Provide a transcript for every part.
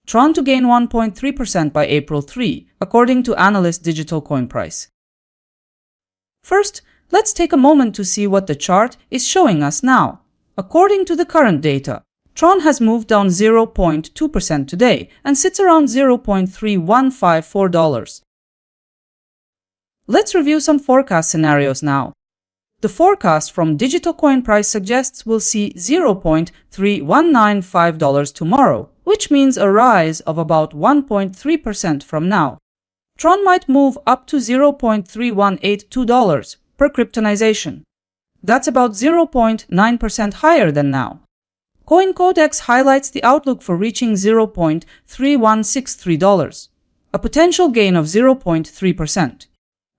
Tron to gain 1.3% by April 3, according to analyst Digital Coin Price. First, let's take a moment to see what the chart is showing us now. According to the current data, Tron has moved down 0.2% today and sits around $0.3154. Let's review some forecast scenarios now. The forecast from Digital Coin Price suggests we'll see $0.3195 tomorrow, which means a rise of about 1.3% from now. Tron might move up to $0.3182 per cryptonization. That's about 0.9% higher than now. CoinCodex highlights the outlook for reaching $0.3163, a potential gain of 0.3%.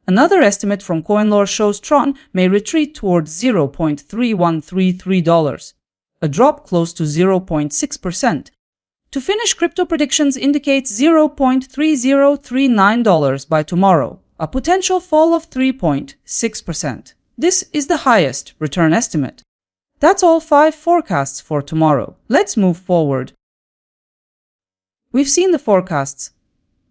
Another estimate from CoinLore shows Tron may retreat towards $0.3133, a drop close to 0.6%. To finish, Crypto Predictions indicates $0.3039 by tomorrow, a potential fall of 3.6%. This is the highest return estimate. That's all 5 forecasts for tomorrow. Let's move forward. We've seen the forecasts.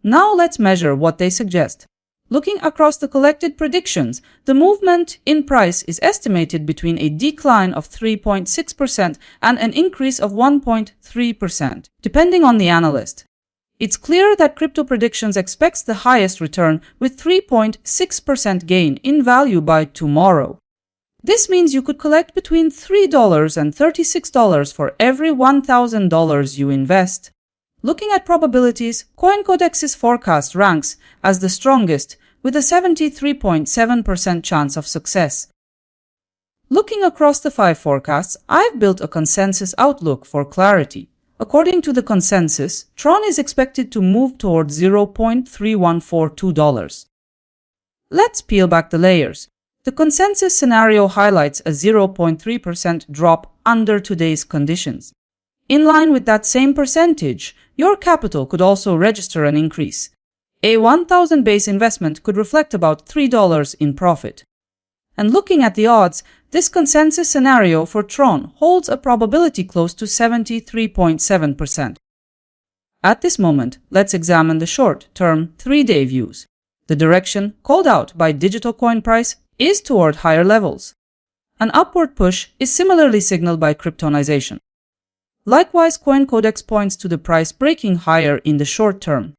Now let's measure what they suggest. Looking across the collected predictions, the movement in price is estimated between a decline of 3.6% and an increase of 1.3%, depending on the analyst. It's clear that Crypto Predictions expects the highest return with 3.6% gain in value by tomorrow. This means you could collect between $3 and $36 for every $1,000 you invest. Looking at probabilities, CoinCodex's forecast ranks as the strongest, with a 73.7% chance of success. Looking across the 5 forecasts, I've built a consensus outlook for clarity. According to the consensus, Tron is expected to move towards $0.3142. Let's peel back the layers. The consensus scenario highlights a 0.3% drop under today's conditions. In line with that same percentage, your capital could also register an increase. A 1,000 base investment could reflect about $3 in profit. And looking at the odds, this consensus scenario for Tron holds a probability close to 73.7%. At this moment, let's examine the short-term 3-day views. The direction called out by Digital Coin Price is toward higher levels. An upward push is similarly signaled by cryptonization. Likewise, CoinCodex points to the price breaking higher in the short term.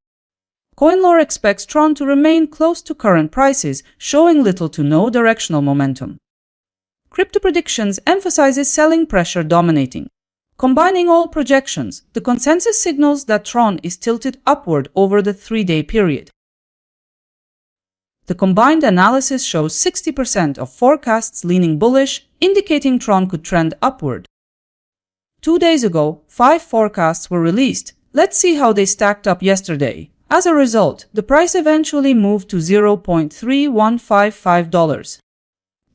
CoinLore expects Tron to remain close to current prices, showing little to no directional momentum. Crypto Predictions emphasizes selling pressure dominating. Combining all projections, the consensus signals that Tron is tilted upward over the 3-day period. The combined analysis shows 60% of forecasts leaning bullish, indicating Tron could trend upward. 2 days ago, 5 forecasts were released. Let's see how they stacked up yesterday. As a result, the price eventually moved to $0.3155.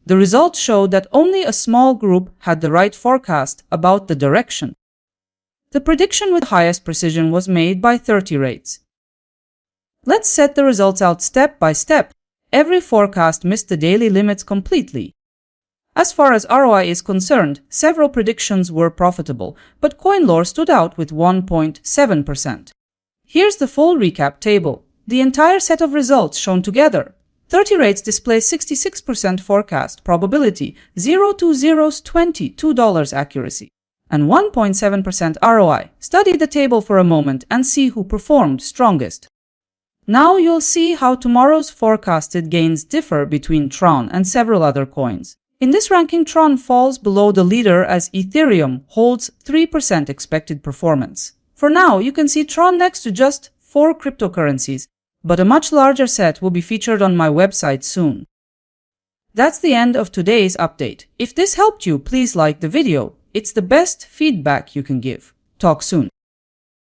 The results showed that only a small group had the right forecast about the direction. The prediction with highest precision was made by 30 rates. Let's set the results out step by step. Every forecast missed the daily limits completely. As far as ROI is concerned, several predictions were profitable, but CoinLore stood out with 1.7%. Here's the full recap table. The entire set of results shown together. 30 rates display 66% forecast probability, 0 to 0's $22 accuracy, and 1.7% ROI. Study the table for a moment and see who performed strongest. Now you'll see how tomorrow's forecasted gains differ between Tron and several other coins. In this ranking, Tron falls below the leader as Ethereum holds 3% expected performance. For now, you can see Tron next to just 4 cryptocurrencies, but a much larger set will be featured on my website soon. That's the end of today's update. If this helped you, please like the video. It's the best feedback you can give. Talk soon.